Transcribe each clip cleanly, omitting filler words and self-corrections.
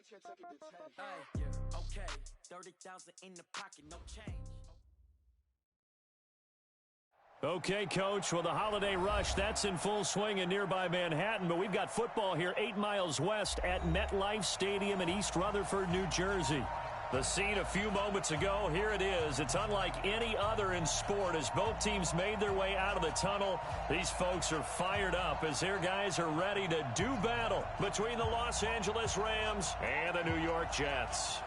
Yeah, okay. 30,000 in the pocket, no change. Okay, Coach. Well, the holiday rush, that's in full swing in nearby Manhattan, but we've got football here 8 miles west at MetLife Stadium in East Rutherford, New Jersey. The scene a few moments ago, here it is. It's unlike any other in sport as both teams made their way out of the tunnel. These folks are fired up as their guys are ready to do battle between the Los Angeles Rams and the New York Jets.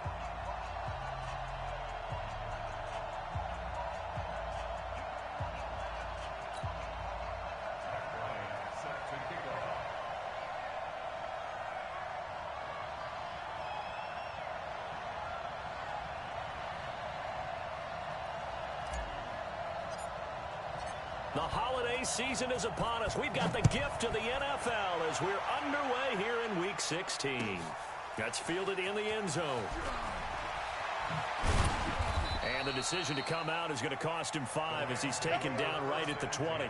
The holiday season is upon us. We've got the gift of the NFL as we're underway here in Week 16. That's fielded in the end zone. And the decision to come out is going to cost him 5 as he's taken down right at the 20.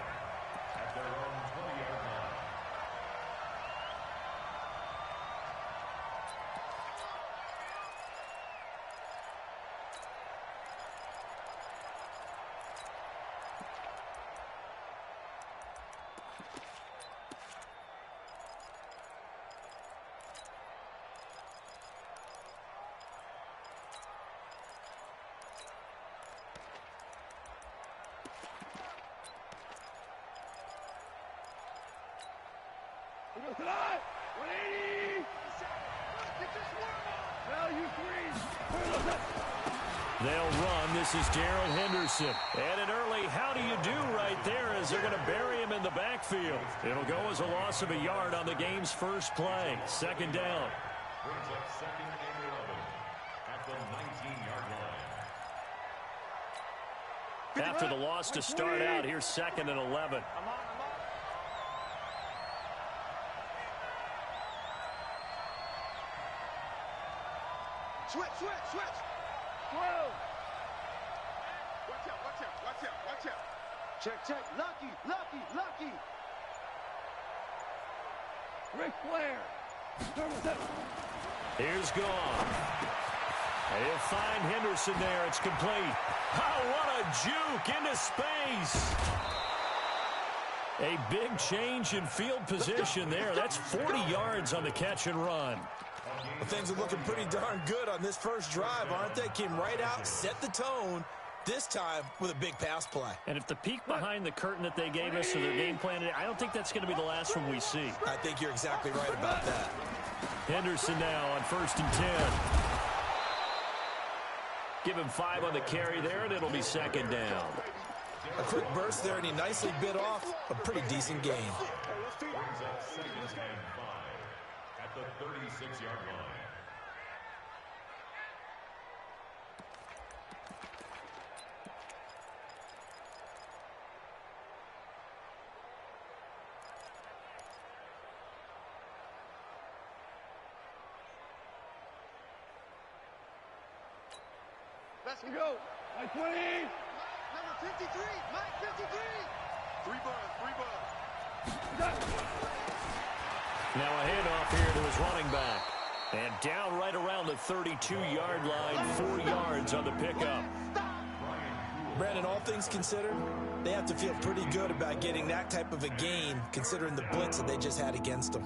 They'll run. This is Darrell Henderson. And an early how do you do right there as they're going to bury him in the backfield. It'll go as a loss of a yard on the game's first play. Second down. Brings up second and 11 at the 19-yard line. After the loss to start out, here's second and 11. Switch. 12. Watch out. Check. Lucky. Ric Flair. Here's gone. They'll find Henderson there. It's complete. Oh, what a juke into space. A big change in field position there. That's 40 yards on the catch and run. Well, things are looking pretty darn good on this first drive, aren't they? Came right out, set the tone, this time with a big pass play. And if the peek behind the curtain that they gave us or their game plan, I don't think that's going to be the last one we see. I think you're exactly right about that. Henderson now on 1st and 10. Give him 5 on the carry there, and it'll be second down. A quick burst there, and he nicely bit off a pretty decent gain. Brings up second and 5 at the 36-yard line. Let's go. Mike 20. Number 53. Mike 53. 3 buzz. Now a handoff here to his running back. And down right around the 32-yard line, 4 yards on the pickup. Brandon, all things considered, they have to feel pretty good about getting that type of a gain, considering the blitz that they just had against them.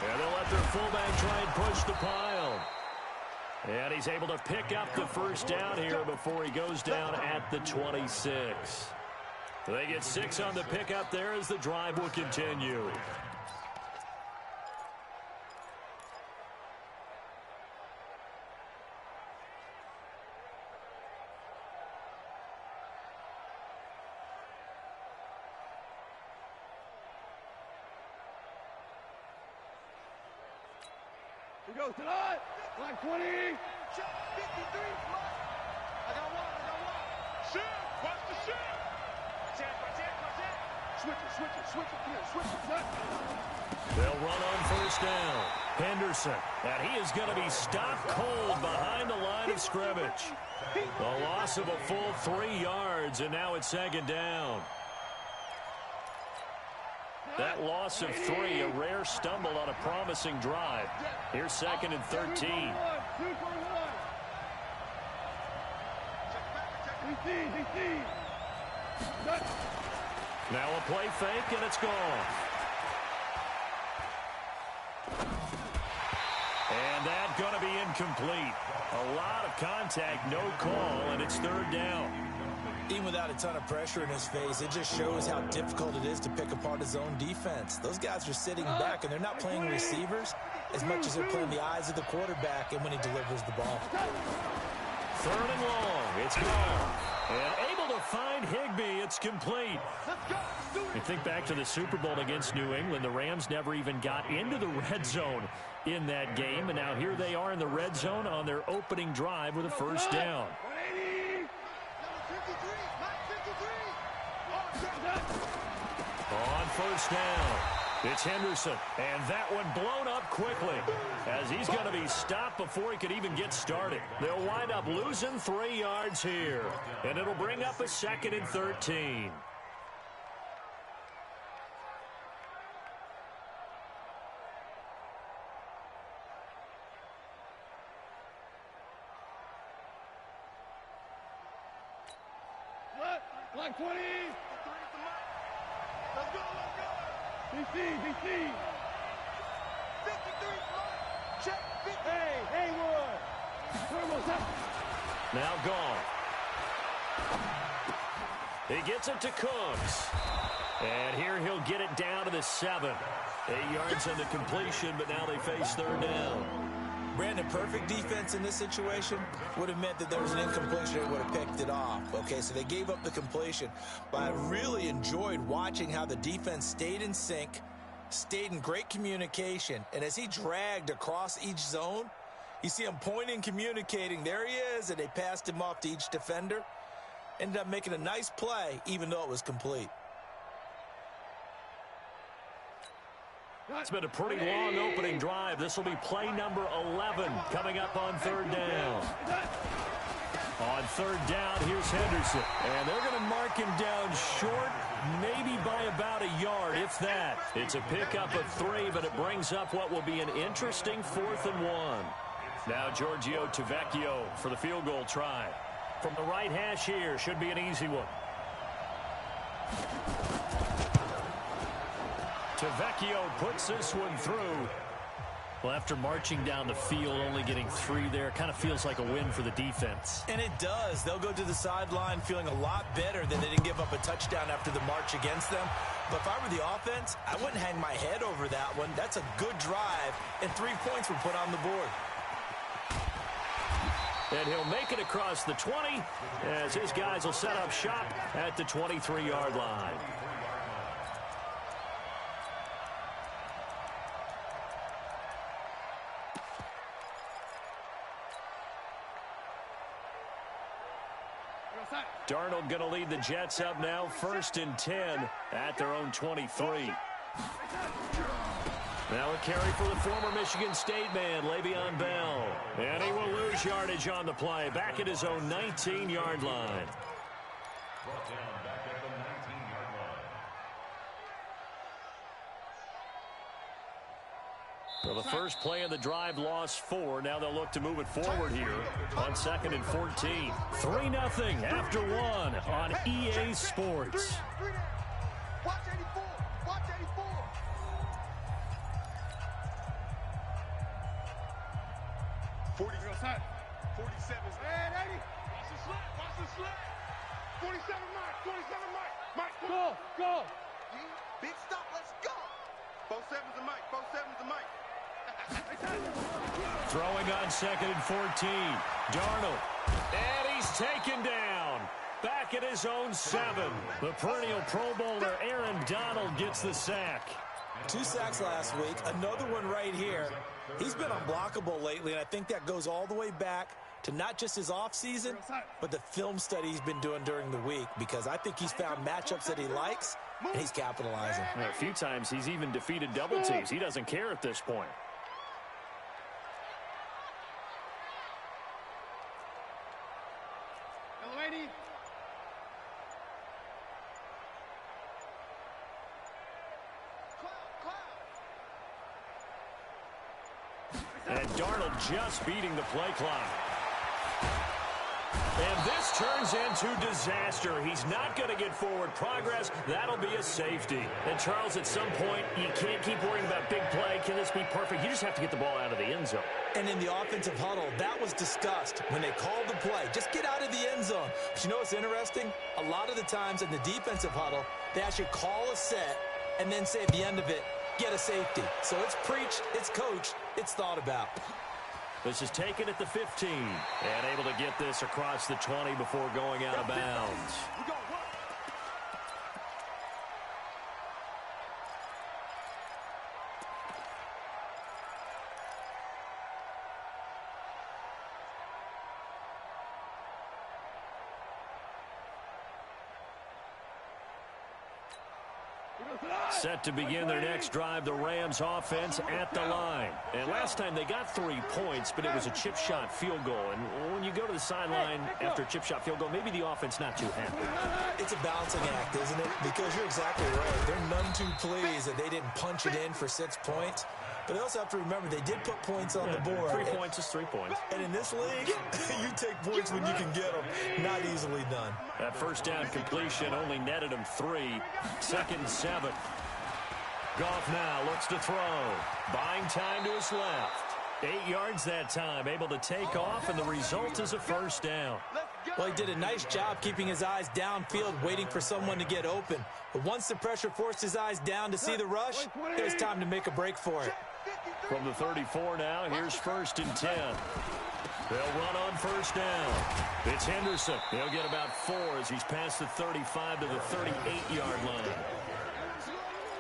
And they'll let their fullback try and push the pile. And he's able to pick up the first down here before he goes down at the 26. They get 6 on the pickup there as the drive will continue. We go tonight. Like 20. Check 53. I got one. Shoot. Watch the shoot. Check. Switch it. Come here, switch it. They'll run on first down. Henderson, and he is going to be stopped cold behind the line of scrimmage. A loss of a full 3 yards, and now it's second down. That loss of 3, a rare stumble on a promising drive. Here's second and 13. Now a play fake, and it's gone. And that's going to be incomplete. A lot of contact, no call, and it's third down. Even without a ton of pressure in his face, it just shows how difficult it is to pick apart his own defense. Those guys are sitting back, and they're not playing receivers as much as they're playing the eyes of the quarterback and when he delivers the ball. Third and long. It's gone. And able to find Higbee. It's complete. You think back to the Super Bowl against New England. The Rams never even got into the red zone in that game. And now here they are in the red zone on their opening drive with a first down. On first down, it's Henderson, and that one blown up quickly as he's going to be stopped before he could even get started. They'll wind up losing 3 yards here, and it'll bring up a second and 13. Like 20. Let's go. DC. 53. Check 50. Hey, Haywood. Now gone. He gets it to Cooks. And here he'll get it down to the 7. 8 yards on the completion, but now they face third down. Brandon, perfect defense in this situation would have meant that there was an incompletion and would have picked it off. Okay, so they gave up the completion. But I really enjoyed watching how the defense stayed in sync, stayed in great communication. And as he dragged across each zone, you see him pointing, communicating. There he is, and they passed him off to each defender. Ended up making a nice play, even though it was complete. It's been a pretty long opening drive. This will be play number 11 coming up on third down. On third down, here's Henderson. And they're going to mark him down short, maybe by about a yard, if that. It's a pickup of 3, but it brings up what will be an interesting 4th and 1. Now Giorgio Tavecchio for the field goal try. From the right hash here, should be an easy one. Tavecchio puts this one through. Well, after marching down the field, only getting 3 there, kind of feels like a win for the defense. And it does. They'll go to the sideline feeling a lot better than they didn't give up a touchdown after the march against them. But if I were the offense, I wouldn't hang my head over that one. That's a good drive, and 3 points were put on the board. And he'll make it across the 20 as his guys will set up shop at the 23-yard line. Darnold going to lead the Jets up now, 1st and 10 at their own 23. Now a carry for the former Michigan State man, Le'Veon Bell. And he will lose yardage on the play, back at his own 19-yard line. Brought down back at the 19-yard line. So the first play of the drive lost 4. Now they'll look to move it forward here on 2nd and 14. 3-0 after 1 on EA Sports. Watch 84. Watch 84. 40. 47. And 80. Watch the slip. Watch the slip. 47 Mike. 47 Mike. Mike. Go. Big stop. Let's go. 47's a Mike. 47's a Mike. Throwing on 2nd and 14. Darnold. And he's taken down. Back at his own 7. The perennial Pro Bowler Aaron Donald gets the sack. 2 sacks last week, another one right here. He's been unblockable lately, and I think that goes all the way back to not just his offseason, but the film study he's been doing during the week, because I think he's found matchups that he likes, and he's capitalizing. A few times he's even defeated double teams. He doesn't care at this point. And Darnold just beating the play clock. And this turns into disaster. He's not going to get forward progress. That'll be a safety. And, Charles, at some point, you can't keep worrying about big play. Can this be perfect? You just have to get the ball out of the end zone. And in the offensive huddle, that was discussed when they called the play. Just get out of the end zone. But you know what's interesting? A lot of the times in the defensive huddle, they actually call a set and then say at the end of it, get a safety. So it's preached, it's coached, it's thought about. This is taken at the 15 and able to get this across the 20 before going out of bounds. Set to begin their next drive, the Rams offense at the line. And last time they got 3 points, but it was a chip shot field goal. And when you go to the sideline after a chip shot field goal, maybe the offense not too happy. It's a balancing act, isn't it? Because you're exactly right. They're none too pleased that they didn't punch it in for 6 points. But they also have to remember they did put points on the board. 3 points is 3 points. And in this league, you take points when you can get them. Not easily done. That first down completion only netted him 3. 2nd and 7. Goff now looks to throw. Buying time to his left. 8 yards that time, able to take off, and the result is a first down. Well, he did a nice job keeping his eyes downfield, waiting for someone to get open. But once the pressure forced his eyes down to see the rush, it was time to make a break for it. From the 34 now, here's 1st and 10. They'll run on first down. It's Henderson. He'll get about 4 as he's past the 35 to the 38-yard line.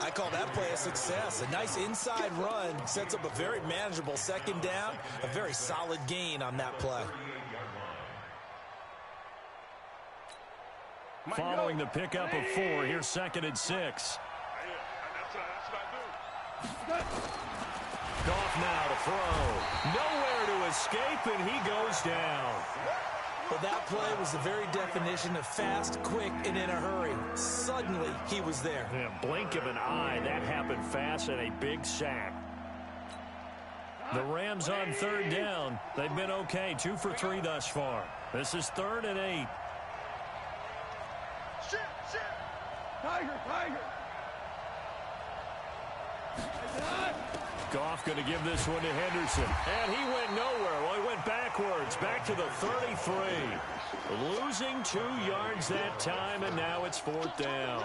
I call that play a success. A nice inside run sets up a very manageable 2nd down. A very solid gain on that play. Following the pickup of 4, here's 2nd and 6. Goff now to throw. Nowhere to escape, and he goes down. Well, that play was the very definition of fast, quick, and in a hurry. Suddenly, he was there. Yeah, blink of an eye, that happened fast, and a big sack. The Rams on 3rd down. They've been okay, 2 for 3 thus far. This is 3rd and 8. Tiger. Goff going to give this one to Henderson. And he went nowhere. Well, he went backwards, back to the 33. Losing 2 yards that time, and now it's 4th down.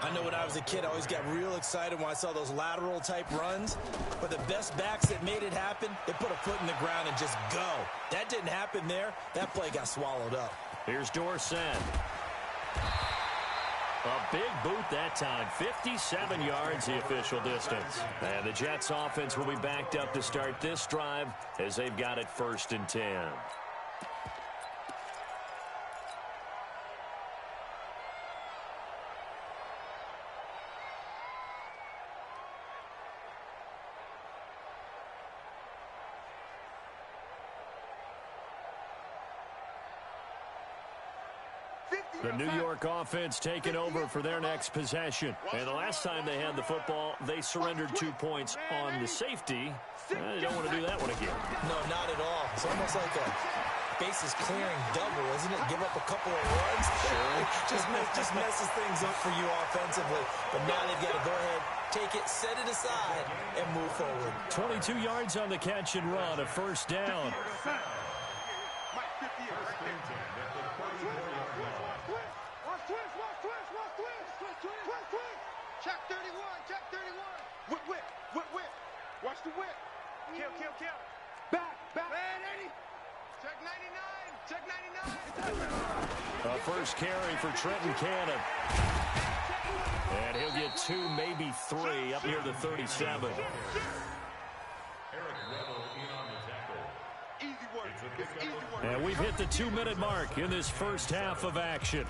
I know when I was a kid, I always got real excited when I saw those lateral-type runs. But the best backs that made it happen, they put a foot in the ground and just go. That didn't happen there. That play got swallowed up. Here's Dorsett. A big boot that time. 57 yards the official distance. And the Jets offense will be backed up to start this drive as they've got it 1st and 10. The New York offense taking over for their next possession. And the last time they had the football, they surrendered 2 points on the safety. They don't want to do that one again. No, not at all. It's almost like a bases clearing double, isn't it? Give up a couple of runs. Sure. just messes things up for you offensively. But now they've got to go ahead, take it, set it aside, and move forward. 22 yards on the catch and run, a 1st down. Check 31. Whip. Watch the whip. Kill. Back. Man, 80. Check 99. A first carry for Trenton Cannon. And he'll get 2, maybe 3 up near the 37. Eric Weddle in on the tackle. Easy work. It's easy work. And we've hit the 2-minute mark in this first half of action.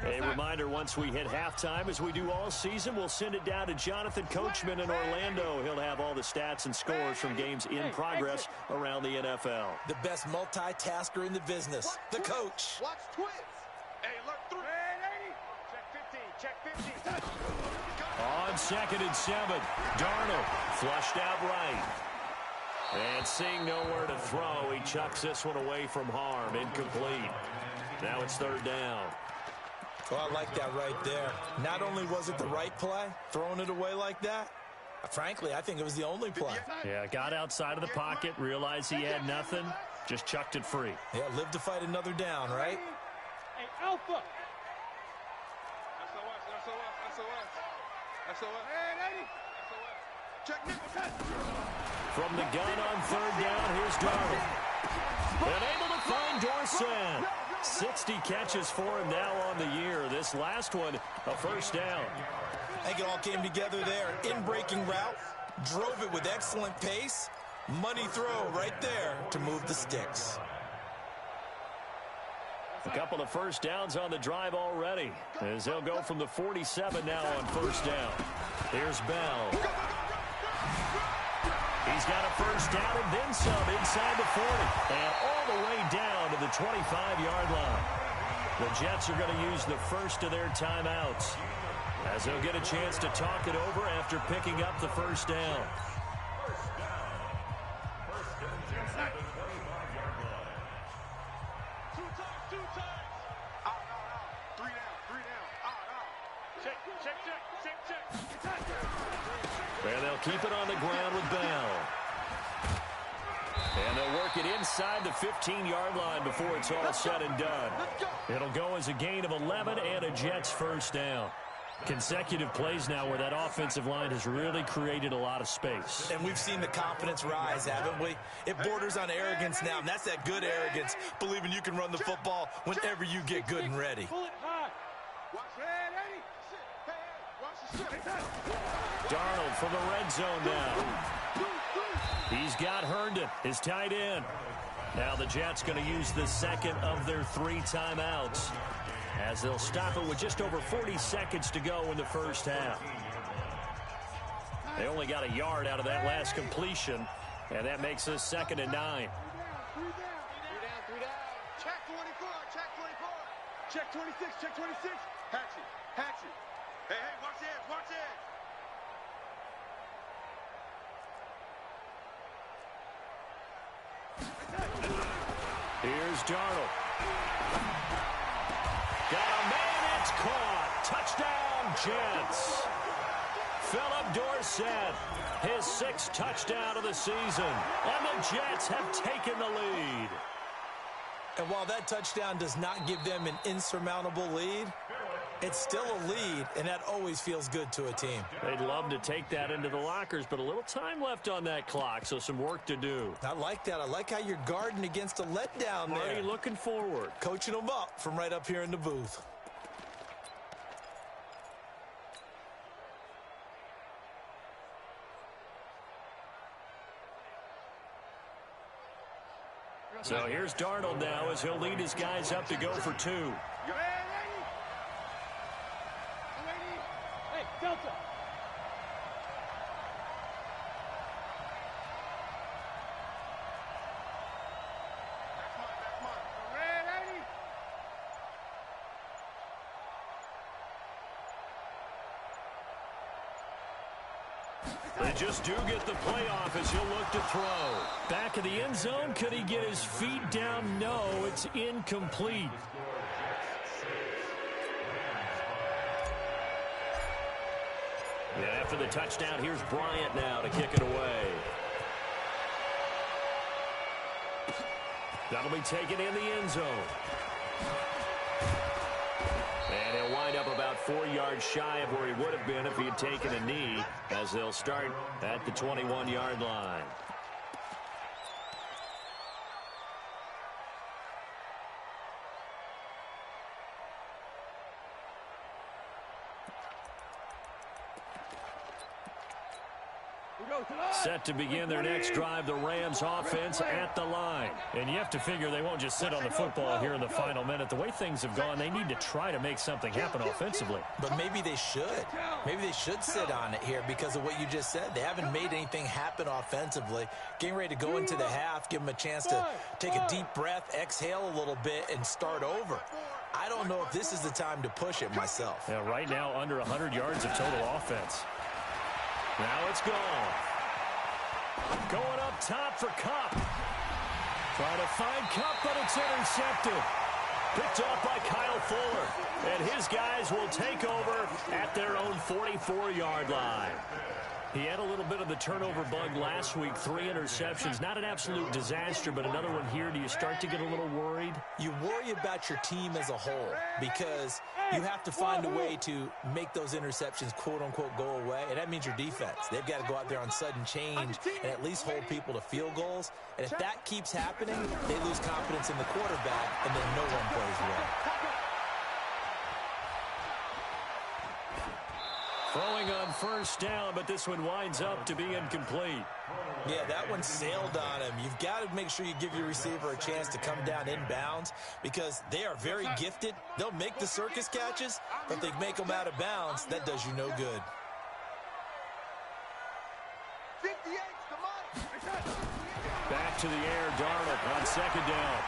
A reminder, once we hit halftime, as we do all season, we'll send it down to Jonathan Coachman in Orlando. He'll have all the stats and scores from games in progress around the NFL. The best multitasker in the business, the coach. Watch twins. Hey, look through. Check 15. Check 15. On 2nd and 7, Darnold flushed out right. And seeing nowhere to throw, he chucks this one away from harm. Incomplete. Now it's 3rd down. Well, I like that right there. Not only was it the right play, throwing it away like that, frankly, I think it was the only play. Yeah, got outside of the pocket, realized he had nothing, just chucked it free. Yeah, live to fight another down, right? Hey, Alpha. SOS. Hey, Eddie. SOS. Check nickel. From the gun on 3rd down, here's Darnold. And able to find Dorsett. 60 catches for him now on the year. This last one, a 1st down. I think it all came together there. In-breaking route, drove it with excellent pace. Money throw right there to move the sticks. A couple of 1st downs on the drive already, as they'll go from the 47 now on 1st down. Here's Bell. He's got a 1st down and then some inside the 40. And all the way down to the 25-yard line. The Jets are going to use the first of their timeouts, as they'll get a chance to talk it over after picking up the 1st down. Two times. Out. 3 down. Out. Check. And they'll keep it on the ground with Bell. And they'll work it inside the 15-yard line before it's all said and done. It'll go as a gain of 11 and a Jets 1st down. Consecutive plays now where that offensive line has really created a lot of space. And we've seen the confidence rise, haven't we? It borders on arrogance now, and that's that good arrogance, believing you can run the football whenever you get good and ready. Pull it high. Watch Eddie. Watch the shit. Darnold from the red zone now. He's got Herndon, his tight end. Now the Jets going to use the 2nd of their 3 timeouts, as they'll stop it with just over 40 seconds to go in the 1st half. They only got a yard out of that last completion, and that makes this 2nd and 9. 3 down. Check 24. Check 26. Check 26. Hatchet. Hey, watch this. Here's Darnold. Got a man, it's caught. Touchdown, Jets. Philip Dorsett, his 6th touchdown of the season. And the Jets have taken the lead. And while that touchdown does not give them an insurmountable lead, it's still a lead, and that always feels good to a team. They'd love to take that into the lockers, but a little time left on that clock, so some work to do. I like that. I like how you're guarding against a letdown there. Marty looking forward. Coaching them up from right up here in the booth. So here's Darnold now as he'll lead his guys up to go for 2. Hey, Delta. They just do get the playoff as he'll look to throw. Back of the end zone, could he get his feet down? No, it's incomplete. Yeah, after the touchdown, here's Bryant now to kick it away. That'll be taken in the end zone. And he'll wind up about 4 yards shy of where he would have been if he had taken a knee, as they'll start at the 21-yard line. Set to begin their next drive, the Rams offense at the line. And you have to figure they won't just sit on the football here in the final minute. The way things have gone, they need to try to make something happen offensively. But maybe they should. Maybe they should sit on it here because of what you just said. They haven't made anything happen offensively. Getting ready to go into the half, give them a chance to take a deep breath, exhale a little bit, and start over. I don't know if this is the time to push it myself. Yeah, right now, under 100 yards of total offense. Now it's gone. Going up top for Kupp. Trying to find Kupp, but it's intercepted. Picked off by Kyle Fuller. And his guys will take over at their own 44-yard line. He had a little bit of the turnover bug last week, 3 interceptions. Not an absolute disaster, but another one here. Do you start to get a little worried? You worry about your team as a whole because you have to find a way to make those interceptions, quote-unquote, go away, and that means your defense. They've got to go out there on sudden change and at least hold people to field goals. And if that keeps happening, they lose confidence in the quarterback, and then no one plays well. Throwing on first down, but this one winds up to be incomplete. Yeah, that one sailed on him. You've got to make sure you give your receiver a chance to come down inbounds because they are very gifted. They'll make the circus catches, but if they make them out of bounds, that does you no good. Back to the air, Darnold on second down.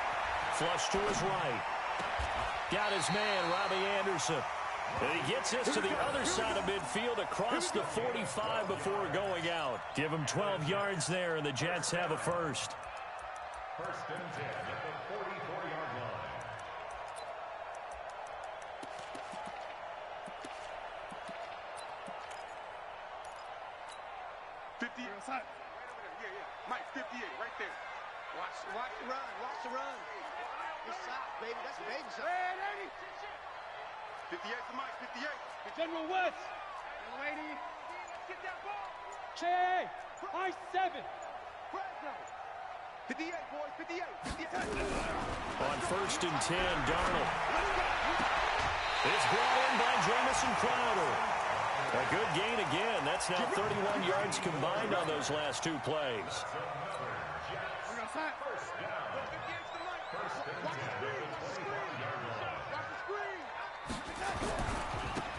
Flush to his right. Got his man, Robbie Anderson. And he gets us to the other side of midfield across the 45 before going out. Give him 12 yards there, and the Jets have a first. First and 10 at the 44-yard line. Mike, 58, right there. Watch the run. Watch the run. Good shot, baby. That's a baby shot. 58 to Mike, 58. General West. Lady. Get that ball. Che. I-7. 58, boys, 58. 58. On first and 10, Darnold. It's brought in by Jamison Crowder. A good gain again. That's now 31 yards combined on those last 2 plays.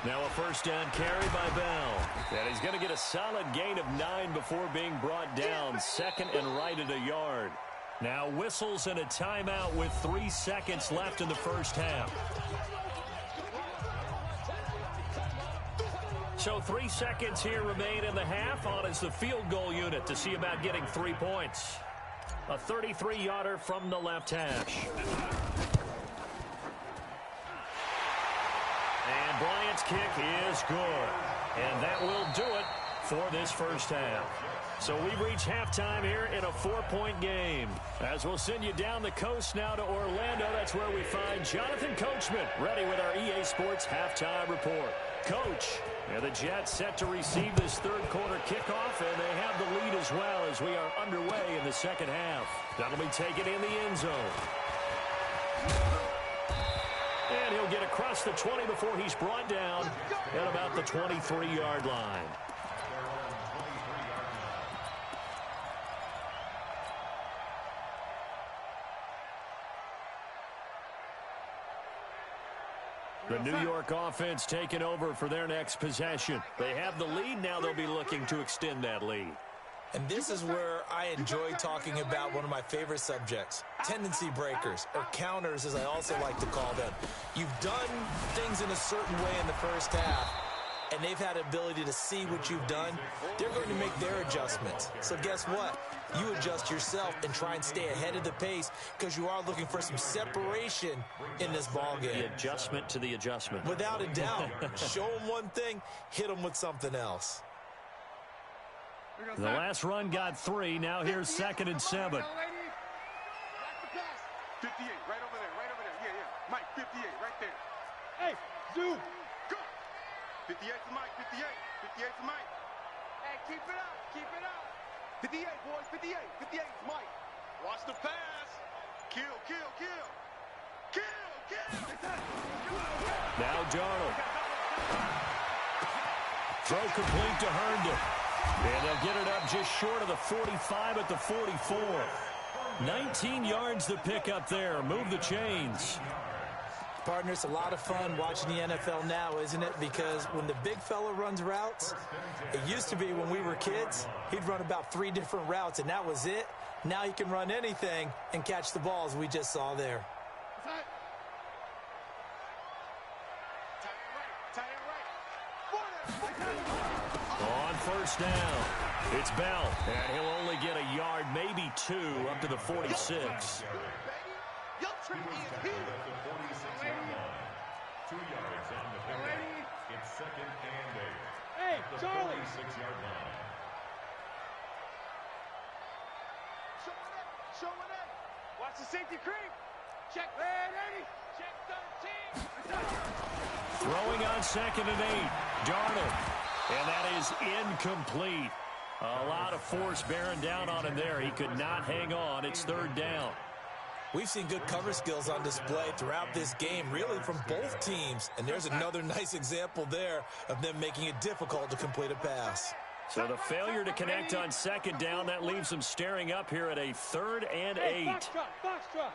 Now a first down carry by Bell. And he's going to get a solid gain of 9 before being brought down. Second and right at a yard. Now whistles and a timeout with 3 seconds left in the first half. So 3 seconds here remain in the half. On is the field goal unit to see about getting 3 points. A 33-yarder from the left hash. And Bryant's kick is good. And that will do it for this first half. So we've reached halftime here in a 4-point game. As we'll send you down the coast now to Orlando, that's where we find Jonathan Coachman ready with our EA Sports halftime report. Coach, and the Jets set to receive this third quarter kickoff, and they have the lead as well as we are underway in the second half. That'll be taken in the end zone. And he'll get across the 20 before he's brought down at about the 23-yard line. The New York offense taking over for their next possession. They have the lead. Now they'll be looking to extend that lead. And this is where I enjoy talking about one of my favorite subjects, tendency breakers, or counters as I also like to call them. You've done things in a certain way in the first half, and they've had the ability to see what you've done. They're going to make their adjustments. So guess what? You adjust yourself and try and stay ahead of the pace because you are looking for some separation in this ballgame. The adjustment to the adjustment. Without a doubt. Show them one thing, hit them with something else. The last run got 3. Now here's 2nd and 7. 58, right over there, right over there. Yeah. Mike, 58, right there. Hey, Zoo. Go. 58 to Mike, 58. 58 to Mike. Hey, keep it up, keep it up. 58, boys, 58. 58 to Mike. Watch the pass. Kill. Now Darnold. Throw complete to Herndon. And they'll get it up just short of the 45 at the 44. 19 yards to pick up there. Move the chains. Partner, it's a lot of fun watching the NFL now, isn't it? Because when the big fella runs routes, it used to be when we were kids, he'd run about 3 different routes, and that was it. Now he can run anything and catch the balls we just saw there. On first down, it's Bell, and he'll only get a yard, maybe 2, up to the 46. It's second and 8. Hey, At the Charlie. 46-yard line. Showing it. Watch the safety creep. Check. Red 80. Check 13. Throwing on second and 8, Darnold. And that is incomplete. A lot of force bearing down on him there. He could not hang on. It's third down. We've seen good cover skills on display throughout this game, really from both teams. And there's another nice example there of them making it difficult to complete a pass. So the failure to connect on second down, that leaves them staring up here at a 3rd and 8. Hey, foxtrot.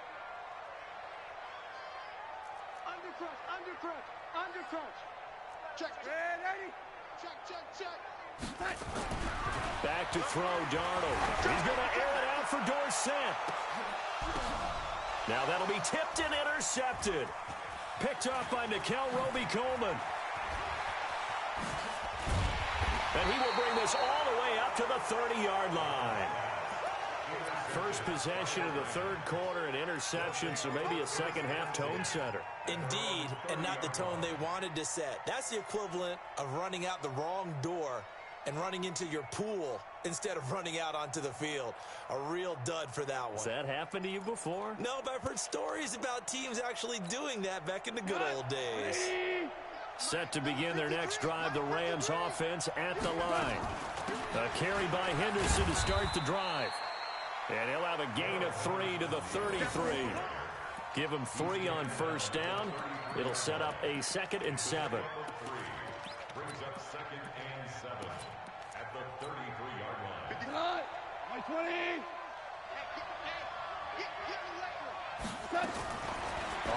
Undercrunch. Check. Red 80. Check. Back to throw, Darnold. He's going to air it out for Dorsett. Now that'll be tipped and intercepted. Picked off by Nikel Roby-Coleman. And he will bring this all the way up to the 30-yard line. First possession of the third quarter, an interception, so maybe a second-half tone setter. Indeed, and not the tone they wanted to set. That's the equivalent of running out the wrong door and running into your pool instead of running out onto the field. A real dud for that one. Has that happened to you before? No, but I've heard stories about teams actually doing that back in the good old days. Set to begin their next drive, the Rams offense at the line. A carry by Henderson to start the drive. And he'll have a gain of 3 to the 33. Give him 3 on first down. It'll set up a 2nd and 7. Brings up 2nd and 7 at the 33-yard line. My 20.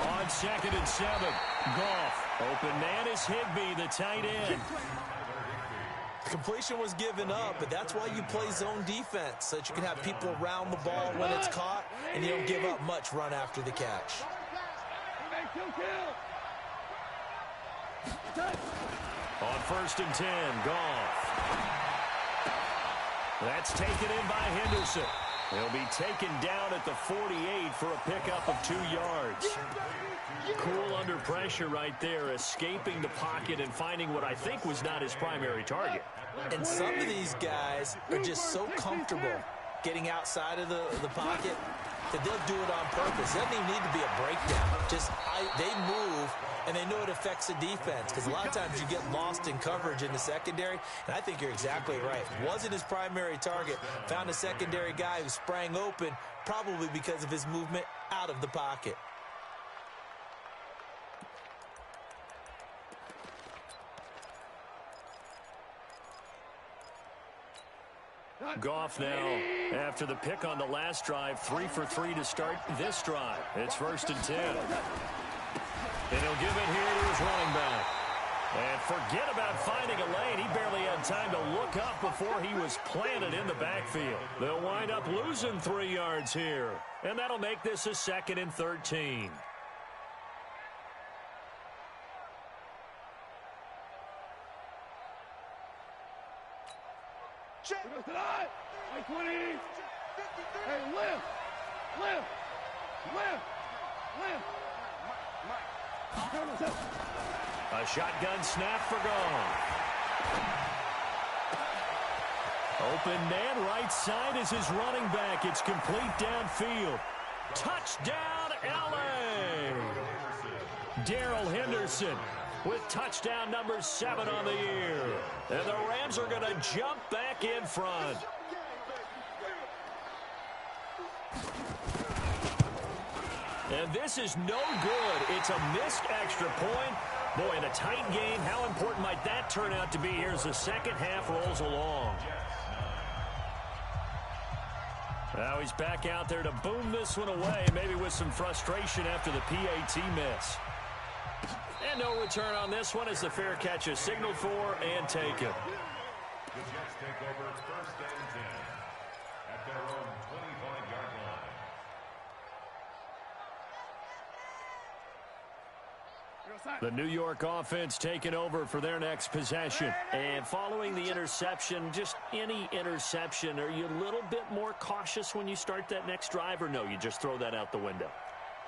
On 2nd and 7, Goff. Open man is Higbee, the tight end. The completion was given up, but that's why you play zone defense, so that you can have people around the ball when it's caught, and you don't give up much run after the catch. On 1st and 10, Goff. That's taken in by Henderson. He'll be taken down at the 48 for a pickup of 2 yards. Cool under pressure right there, escaping the pocket and finding what I think was not his primary target. And some of these guys are just so comfortable getting outside of the pocket that they'll do it on purpose. It doesn't even need to be a breakdown. They move, and they know it affects the defense, because a lot of times you get lost in coverage in the secondary, and I think you're exactly right. Wasn't his primary target. Found a secondary guy who sprang open, probably because of his movement out of the pocket. Goff now, after the pick on the last drive, 3 for 3 to start this drive. It's 1st and 10. And he'll give it here to his running back. And forget about finding a lane. He barely had time to look up before he was planted in the backfield. They'll wind up losing 3 yards here. And that'll make this a 2nd and 13. My 20. Hey, lift. A shotgun snap for Goff. Open man right side is his running back. It's complete downfield. Touchdown, L.A. Darrell Henderson with touchdown number 7 on the year. And the Rams are going to jump back in front. And this is no good. It's a missed extra point, Boy, in a tight game, how important might that turn out to be here as the second half rolls along? Now he's back out there to boom this one away, maybe with some frustration after the PAT miss. And no return on this one as the fair catch is signaled for and taken. The Jets take over 1st and 10 at their own 25-yard line. The New York offense taking over for their next possession. And following the interception, just any interception, are you a little bit more cautious when you start that next drive, or no, you just throw that out the window?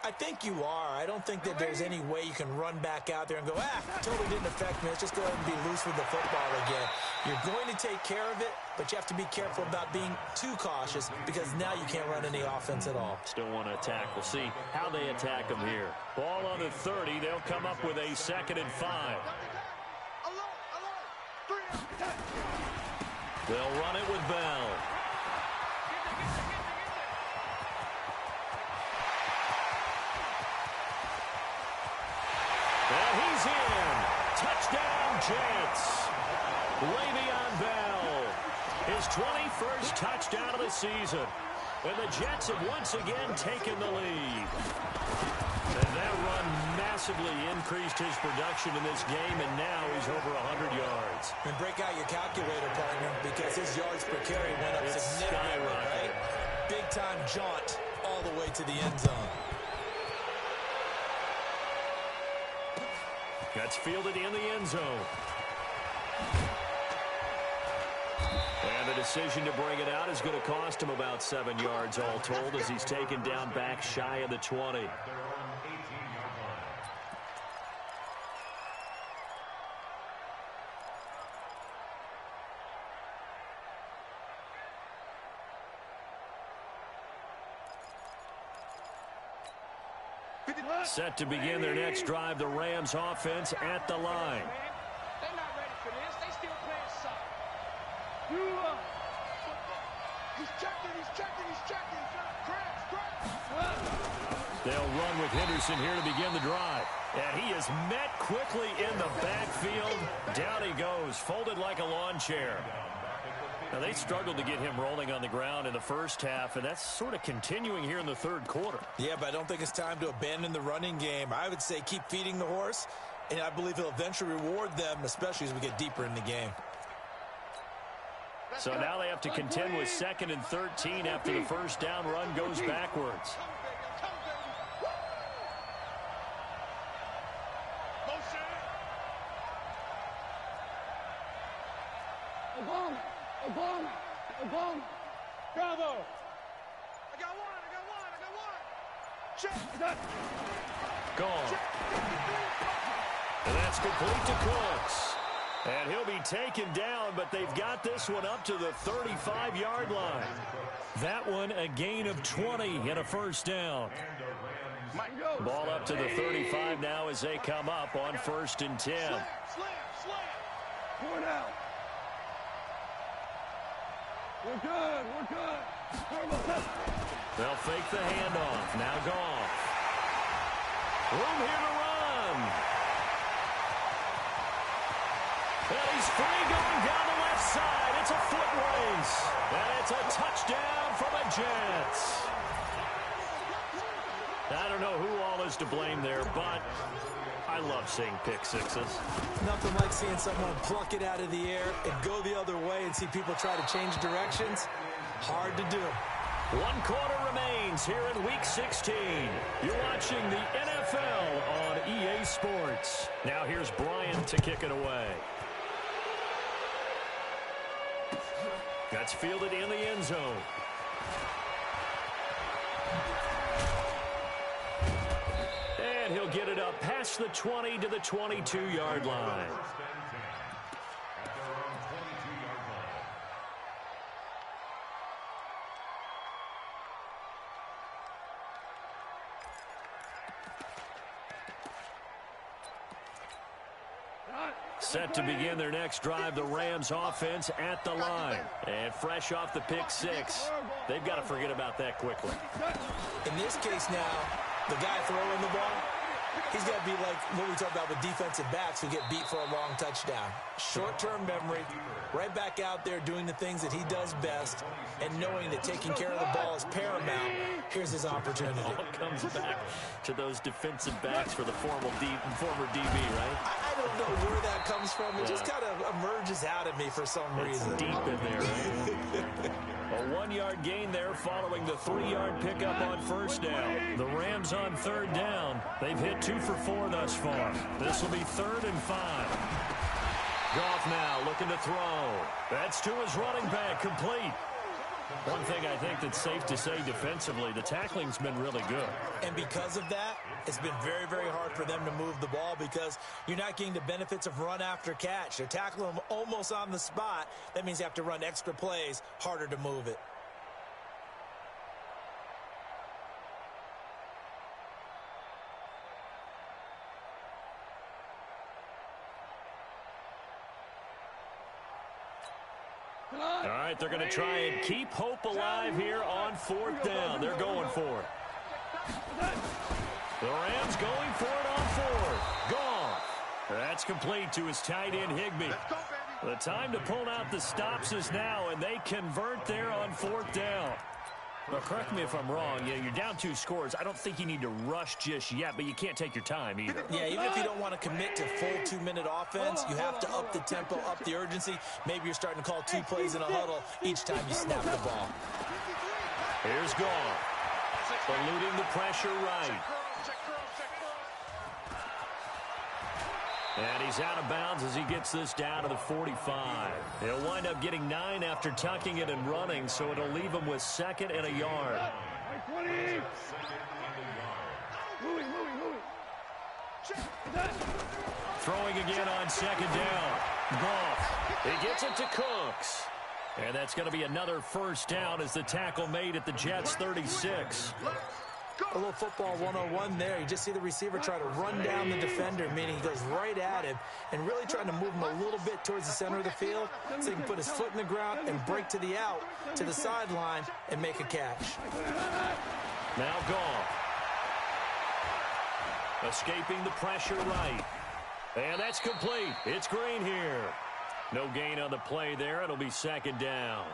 I think you are. I don't think that there's any way you can run back out there and go, totally didn't affect me. Let's just go ahead and be loose with the football again. You're going to take care of it, but you have to be careful about being too cautious because now you can't run any offense at all. Still want to attack. We'll see how they attack them here. Ball on the 30. They'll come up with a 2nd and 5. They'll run it with Bell. And he's in. Touchdown, Jets. Le'Veon Bell. His 21st touchdown of the season. And the Jets have once again taken the lead. And that run massively increased his production in this game, and now he's over 100 yards. And break out your calculator, partner, because his yards per carry went up significantly, right? Big-time jaunt all the way to the end zone. That's fielded in the end zone. And the decision to bring it out is going to cost him about 7 yards all told as he's taken down back shy of the 20. Set to begin their next drive, the Rams offense at the line. They're not ready for this. They still playing soft. He's checking. They'll run with Henderson here to begin the drive. And he is met quickly in the backfield. Down he goes, folded like a lawn chair. Now, they struggled to get him rolling on the ground in the first half, and that's sort of continuing here in the third quarter. Yeah, but I don't think it's time to abandon the running game. I would say keep feeding the horse, and I believe he'll eventually reward them, especially as we get deeper in the game. So now they have to contend with 2nd and 13 after the first down run goes backwards. Bravo. I got one. Check. Gone. And that's complete to Cooks. And he'll be taken down, but they've got this one up to the 35-yard line. That one a gain of 20 and a first down. Ball up to the 35 now as they come up on 1st and 10. Slam. Point out. We're good. They'll fake the handoff. Now Goff. Room here to run. And he's free going down the left side. It's a foot race. And it's a touchdown for the Jets. I don't know who all is to blame there, but I love seeing pick sixes. Nothing like seeing someone pluck it out of the air and go the other way and see people try to change directions. Hard to do. 1 quarter remains here in Week 16. You're watching the NFL on EA Sports. Now here's Bryant to kick it away. That's fielded in the end zone. And he'll get it up past the 20 to the 22-yard line. Set to begin their next drive, the Rams offense at the line. And fresh off the pick six, they've got to forget about that quickly. In this case now, the guy throwing the ball, He's got to be like what we talk about with defensive backs who get beat for a long touchdown. Short-term memory, right back out there doing the things that he does best, and knowing that taking care of the ball is paramount. Here's his opportunity. All comes back to those defensive backs for the former DB, right? I don't know where that comes from. It just kind of emerges out of me for some reason. It's deep in there, right? A 1-yard gain there following the 3-yard pickup on first down. The Rams on third down. They've hit 2 for 4 thus far. This will be 3rd and 5. Goff now looking to throw. That's to his running back, complete. One thing I think that's safe to say defensively, the tackling's been really good. And because of that, it's been very, very hard for them to move the ball because you're not getting the benefits of run after catch. They're tackling them almost on the spot. That means you have to run extra plays, harder to move it. All right, they're going to try and keep hope alive here on 4th down. They're going for it. The Rams going for it on 4th. Goff. That's complete to his tight end, Higbee. The time to pull out the stops is now, and they convert there on 4th down. Well, correct me if I'm wrong. Yeah, you're down 2 scores. I don't think you need to rush just yet, but you can't take your time either. Yeah, even if you don't want to commit to full 2-minute offense, you have to up the tempo, up the urgency. Maybe you're starting to call 2 plays in a huddle each time you snap the ball. Here's Goff. Eluding the pressure right. And he's out of bounds as he gets this down to the 45. He'll wind up getting 9 after tucking it and running, so it'll leave him with 2nd and a yard. Throwing again on 2nd down. Goff. He gets it to Cooks. And that's going to be another 1st down as the tackle made at the Jets' 36. A little football 101 there. You just see the receiver try to run down the defender, meaning he goes right at him and really trying to move him a little bit towards the center of the field so he can put his foot in the ground and break to the out, to the sideline, and make a catch. Now Goff. Escaping the pressure right. And that's complete. It's Green here. No gain on the play there. It'll be 2nd down.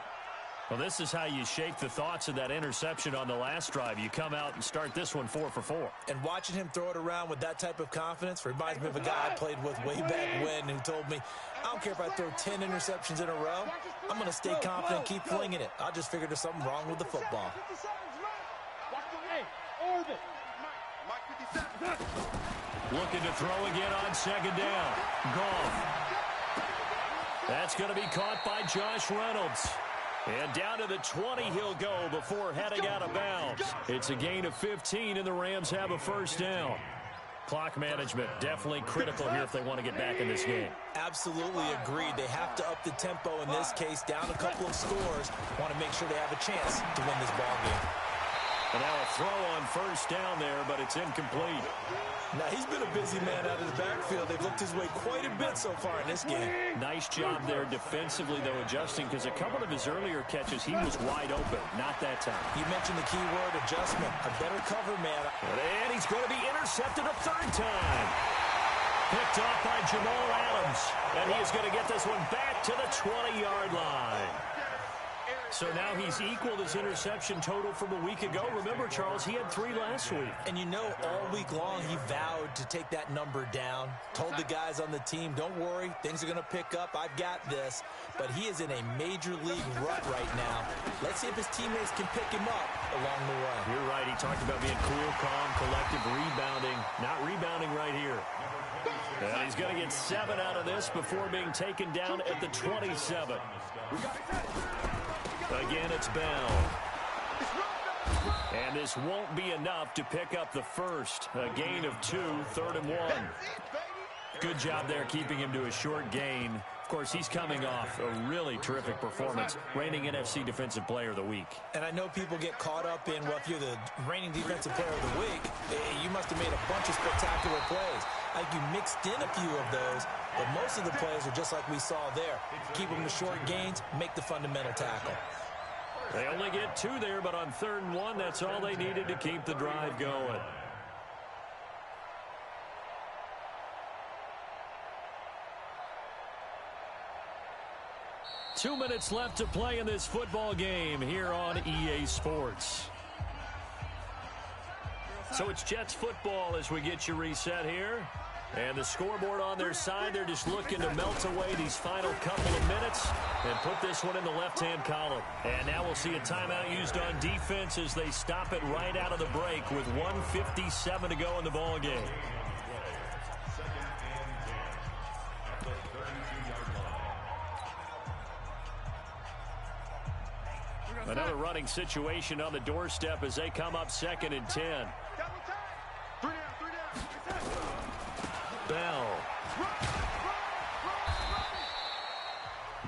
Well, this is how you shake the thoughts of that interception on the last drive. You come out and start this one 4 for 4. And watching him throw it around with that type of confidence reminds me of a guy I played with way back when who told me, I don't care if I throw 10 interceptions in a row. I'm going to stay confident and keep flinging it. I just figured there's something wrong with the football. Looking to throw again on 2nd down. Goff. That's going to be caught by Josh Reynolds. And down to the 20 he'll go before heading out of bounds. It's a gain of 15, and the Rams have a 1st down. Clock management definitely critical here if they want to get back in this game. Absolutely agreed. They have to up the tempo in this case, down a couple of scores. Want to make sure they have a chance to win this ball game. And now a throw on 1st down there, but it's incomplete. Now, he's been a busy man out of his backfield. They've looked his way quite a bit so far in this game. Nice job there defensively, though, adjusting, because a couple of his earlier catches, he was wide open. Not that time. You mentioned the key word, adjustment. A better cover man. And he's going to be intercepted a 3rd time. Picked off by Jamal Adams. And he is going to get this one back to the 20-yard line. So now he's equaled his interception total from a week ago. Remember, Charles, he had 3 last week. And you know, all week long he vowed to take that number down. Told the guys on the team, don't worry, things are going to pick up. I've got this. But he is in a major league rut right now. Let's see if his teammates can pick him up along the way. You're right. He talked about being cool, calm, collective, rebounding. Not rebounding right here. And he's going to get 7 out of this before being taken down at the 27. Again, it's Bell. And this won't be enough to pick up the 1st. A gain of 2, 3rd and 1. Good job there keeping him to a short gain. Of course, he's coming off a really terrific performance, reigning NFC Defensive Player of the Week. And I know people get caught up in, well, if you're the reigning Defensive Player of the Week, you must have made a bunch of spectacular plays. Like you mixed in a few of those, but most of the plays are just like we saw there. Keep them to short gains, make the fundamental tackle. They only get 2 there, but on 3rd and 1, that's all they needed to keep the drive going. 2 minutes left to play in this football game here on EA Sports. So it's Jets football as we get you reset here. And the scoreboard on their side, they're just looking to melt away these final couple of minutes and put this one in the left-hand column. And now we'll see a timeout used on defense as they stop it right out of the break with 1:57 to go in the ball game. Another running situation on the doorstep as they come up 2nd and 10. Bell.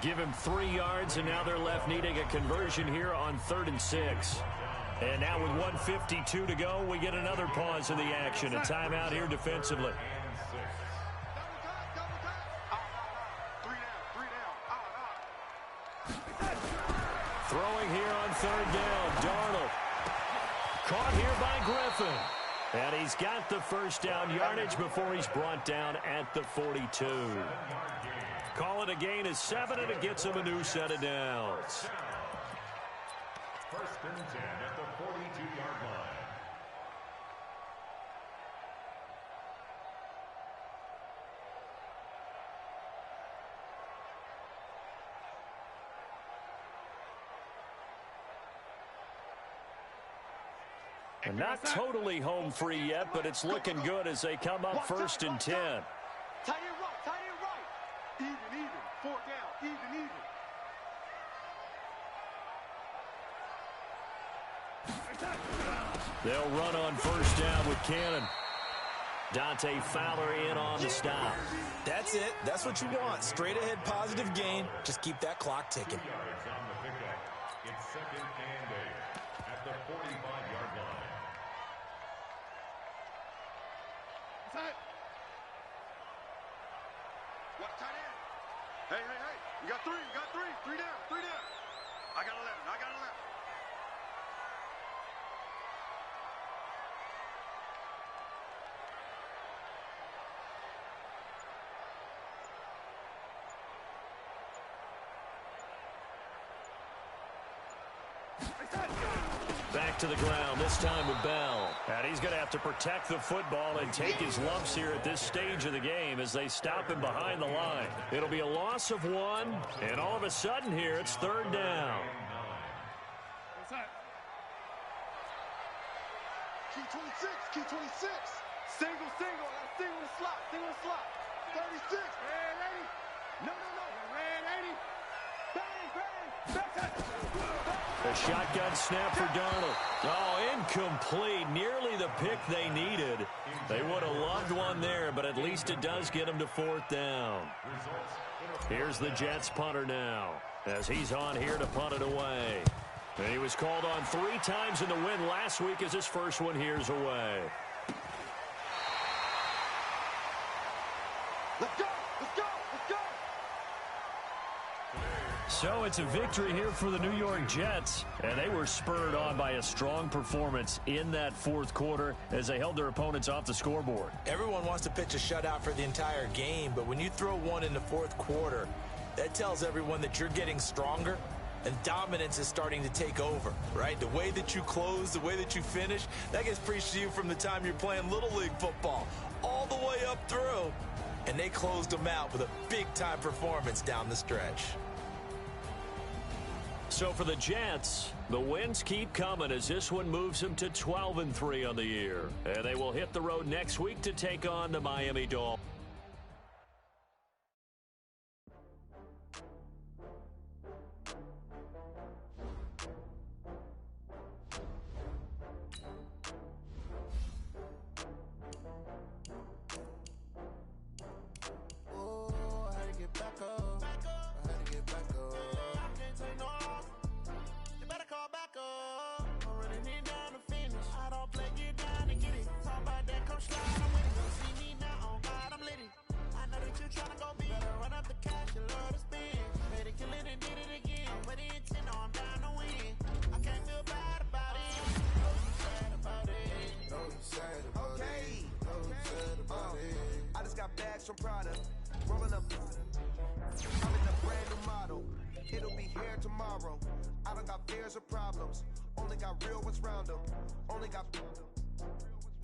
Give him 3 yards, and now they're left needing a conversion here on 3rd and 6. And now with 1:52 to go, we get another pause in the action. A timeout here defensively. Throwing here on 3rd down, Darnold. Caught here by Griffin. And he's got the first down yardage before he's brought down at the 42. Call it a gain of 7, and it gets him a new set of downs. 1st and 10 at the 42-yard line. And not totally home free yet, but it's looking good as they come up 1st and 10. Tight end right, tight end right. Even. 4th down, even. They'll run on 1st down with Cannon. Dante Fowler in on the stop. That's it. That's what you want. Straight ahead positive gain. Just keep that clock ticking. 2 yards on the pickup. It's 2nd and 8 at the 45-yard line. What tight end? Hey. You got 3. 3 down. I got 11. Back to the ground, this time with Bell. And he's going to have to protect the football and take his lumps here at this stage of the game as they stop him behind the line. It'll be a loss of 1, and all of a sudden here, it's 3rd down. Key 26. Single. Single in the slot. 36. No. Red 80. Bang. A shotgun snap for Darnold. Oh, incomplete. Nearly the pick they needed. They would have loved one there, but at least it does get them to 4th down. Here's the Jets punter now as he's on here to punt it away. And he was called on 3 times in the win last week as his first one here's away. Let's go. So it's a victory here for the New York Jets, and they were spurred on by a strong performance in that 4th quarter as they held their opponents off the scoreboard. Everyone wants to pitch a shutout for the entire game, but when you throw one in the 4th quarter, that tells everyone that you're getting stronger and dominance is starting to take over, right? The way that you close, the way that you finish, that gets preached to you from the time you're playing Little League football all the way up through. And they closed them out with a big-time performance down the stretch. So for the Jets, the wins keep coming as this one moves them to 12-3 on the year. And they will hit the road next week to take on the Miami Dolphins. From Prada, rolling up. I'm in a brand new model. It'll fears or problems. Only got real ones round them. Only got.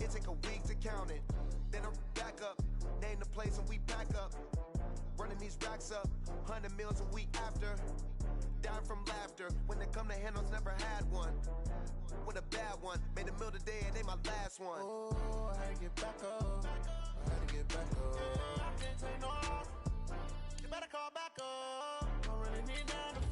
It take a week to count it. Then I'm back up. Name the place and we pack up. Running these racks up. 100 meals a week after. Down from laughter. When they come to handles, never had one. With a bad one. Made a meal today and they my last one. Oh, I had to get back up. I had to get back up. I can't take no off. You better call back up. I really need that.